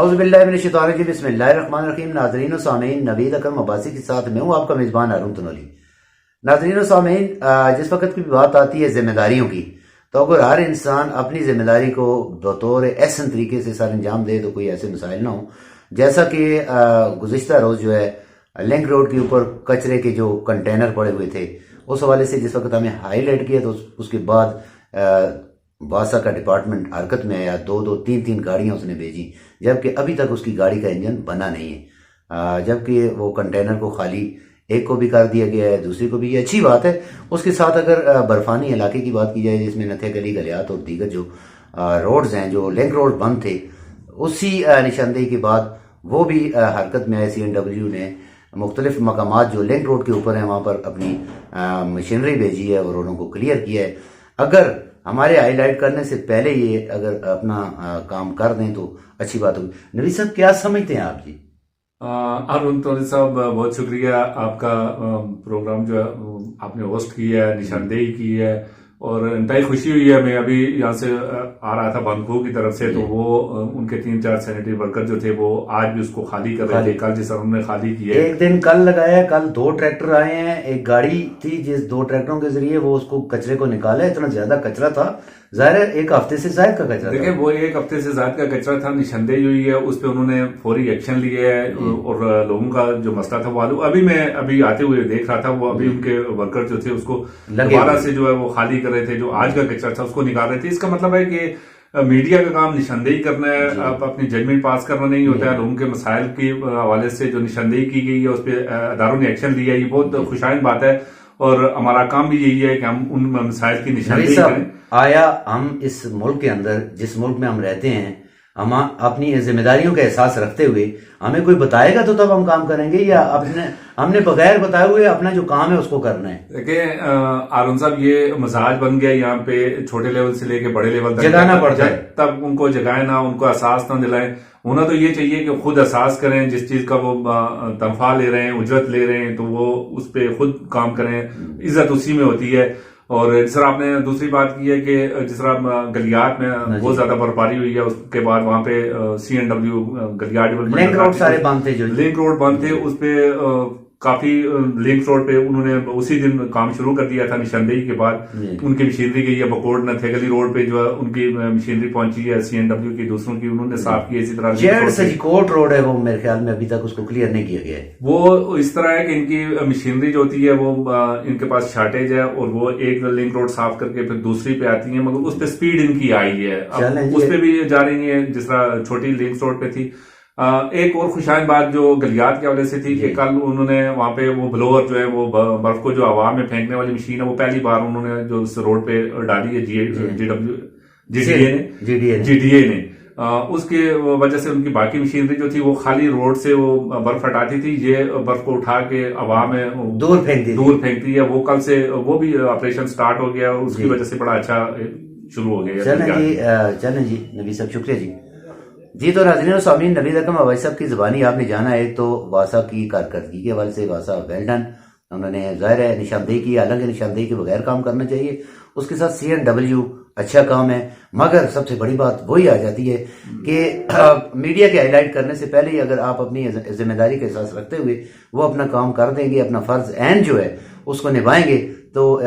اعوذ باللہ من الشیطان الرجیم بسم اللہ الرحمن الرحیم۔ ناظرین و سامعین، نوید اکرم عباسی کے ساتھ میں ہوں آپ کا میزبان ہارون تنولی۔ ناظرین و سامعین، جس وقت کی بات آتی ہے ذمہ داریوں کی، تو اگر ہر انسان اپنی ذمہ داری کو بطور احسن طریقے سے سر انجام دے تو کوئی ایسے مسائل نہ ہوں۔ جیسا کہ گزشتہ روز جو ہے لنک روڈ کے اوپر کچرے کے جو کنٹینر پڑے ہوئے تھے، اس حوالے سے جس وقت ہمیں ہائی لائٹ کیا تو اس کے بعد باسا کا ڈپارٹمنٹ حرکت میں آیا، دو تین گاڑیاں اس نے بھیجی، جبکہ ابھی تک اس کی گاڑی کا انجن بنا نہیں ہے، جبکہ وہ کنٹینر کو خالی ایک کو بھی کر دیا گیا ہے، دوسری کو بھی۔ یہ اچھی بات ہے۔ اس کے ساتھ اگر برفانی علاقے کی بات کی جائے جس میں نتھے گلی گلیات اور دیگر جو روڈز ہیں، جو لنک روڈ بند تھے، اسی نشاندہی کے بعد وہ بھی حرکت میں آئے۔ CNW نے مختلف مقامات جو لنک روڈ کے اوپر ہیں وہاں پر اپنی مشینری بھیجی ہے اور انہوں کو کلیئر کیا ہے۔ اگر ہمارے ہائی لائٹ کرنے سے پہلے یہ اگر اپنا کام کر دیں تو اچھی بات ہوگی۔ نبی صاحب کیا سمجھتے ہیں آپ جی؟ ارون تنولی صاحب، بہت شکریہ آپ کا پروگرام جو ہے آپ نے ہوسٹ کیا ہے، نشاندہی کی ہے اور انتہائی خوشی ہوئی ہے۔ میں ابھی یہاں سے آ رہا تھا بانکو کی طرف سے، تو وہ ان کے 3-4 سینیٹری ورکر جو تھے وہ آج بھی اس کو خالی کر رہے تھے۔ کل جس انہوں نے خالی کیا ہے، ایک دن کل لگایا، کل 2 ٹریکٹر آئے ہیں، ایک گاڑی تھی جس 2 ٹریکٹروں کے ذریعے وہ اس کو کچرے کو نکالا۔ اتنا زیادہ کچرا تھا، ظاہر ہے ایک ہفتے سے زائد کا کچرا۔ دیکھیں، وہ 1 ہفتے سے زائد کا کچرا تھا، نشاندہی ہوئی ہے، اس پہ انہوں نے فوری ایکشن لیا ہے اور لوگوں کا جو مسئلہ تھا وہ ابھی آتے ہوئے دیکھ رہا تھا، وہ ابھی ان کے ورکر جو تھے اس کو دوبارہ سے جو ہے وہ خالی کر رہے تھے، جو آج کا کچرا تھا اس کو نکال رہے تھے۔ اس کا مطلب ہے کہ میڈیا کا کام نشاندہی کرنا ہے، آپ اپنی ججمنٹ پاس کرنا نہیں ہوتا ہے۔ لوگوں کے مسائل کے حوالے سے جو نشاندہی کی گئی ہے اس پہ اداروں نے ایکشن لیا ہے، یہ بہت خوشائن بات ہے اور ہمارا کام بھی یہی ہے کہ ہم ان مسائل کی نشاندہی کریں۔ آیا ہم اس ملک کے اندر، جس ملک میں ہم رہتے ہیں، ہم اپنی ذمہ داریوں کا احساس رکھتے ہوئے ہمیں کوئی بتائے گا تو تب ہم کام کریں گے، یا ہم نے بغیر بتائے ہوئے اپنا جو کام ہے اس کو کرنا ہے؟ دیکھیں آرون صاحب، یہ مزاج بن گیا یہاں پہ، چھوٹے لیول سے لے کے بڑے لیول تک جگانا پڑتا ہے، تب ان کو جگائیں نہ، ان کو احساس نہ دلائیں۔ ہونا تو یہ چاہیے کہ خود احساس کریں، جس چیز کا وہ تنخواہ لے رہے ہیں، اجرت لے رہے ہیں، تو وہ اس پہ خود کام کریں، عزت اسی میں ہوتی ہے۔ اور جس طرح آپ نے دوسری بات کی ہے کہ جس طرح گلیات میں بہت زیادہ برفباری ہوئی ہے، اس کے بعد وہاں پہ CNW Galiyat development link road سارے بند تھے، جو لنک روڈ بند تھے، اس پہ کافی لنک روڈ پہ انہوں نے اسی دن کام شروع کر دیا تھا نشاندہی کے بعد۔ ان کی مشینری گئی ہے بکوٹ نتھے گلی روڈ پہ، جو ہے ان کی مشینری پہنچی ہے CNW کی، دوسروں کی انہوں نے صاف کی۔ اسی طرح کوٹ روڈ ہے، وہ میرے خیال میں ابھی تک اس کو کلیئر نہیں کیا گیا ہے۔ وہ اس طرح ہے کہ ان کی مشینری جو ہوتی ہے وہ ان کے پاس شارٹیج ہے، اور وہ ایک لنک روڈ صاف کر کے پھر دوسری پہ آتی ہیں، مگر اس پہ سپیڈ ان کی آئی ہے، اس پہ بھی جا رہی ہے جس طرح چھوٹی لنک روڈ پہ تھی۔ ایک اور خوشائن بات جو گلیات کے حوالے سے تھی کہ کل انہوں نے وہاں پہ وہ بلور جو ہے، وہ برف کو جو ہوا میں پھینکنے والی مشین ہے، وہ پہلی بار انہوں نے جو اس روڈ پہ ڈالی ہے GDA نے۔ اس کی وجہ سے ان کی باقی مشینری جو تھی وہ خالی روڈ سے وہ برف ہٹاتی تھی، یہ برف کو اٹھا کے ہوا میں دور پھینکتی ہے۔ وہ کل سے وہ بھی آپریشن سٹارٹ ہو گیا، اس کی وجہ سے بڑا اچھا شروع ہو گیا۔ چلیں جی نبی صاحب، شکریہ جی۔ جی تو ناظرین و سامعین، نوید اکرم عباسی صاحب کی زبانی آپ نے جانا ہے تو واسا کی کارکردگی کے حوالے سے واسا ویل ڈن، انہوں نے ظاہر ہے نشاندہی کی، حالانکہ نشاندہی کے بغیر کام کرنا چاہیے۔ اس کے ساتھ CNW اچھا کام ہے، مگر سب سے بڑی بات وہی آ جاتی ہے کہ میڈیا کے ہائی لائٹ کرنے سے پہلے ہی اگر آپ اپنی ذمہ داری کا احساس رکھتے ہوئے وہ اپنا کام کر دیں گے، اپنا فرض عین جو ہے اس کو نبھائیں گے، تو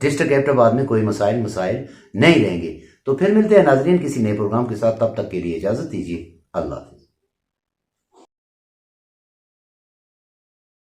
ڈسٹرکٹ کیپٹل آباد میں کوئی مسائل نہیں رہیں گے۔ تو پھر ملتے ہیں ناظرین کسی نئے پروگرام کے ساتھ، تب تک کے لیے اجازت دیجیے، اللہ حافظ۔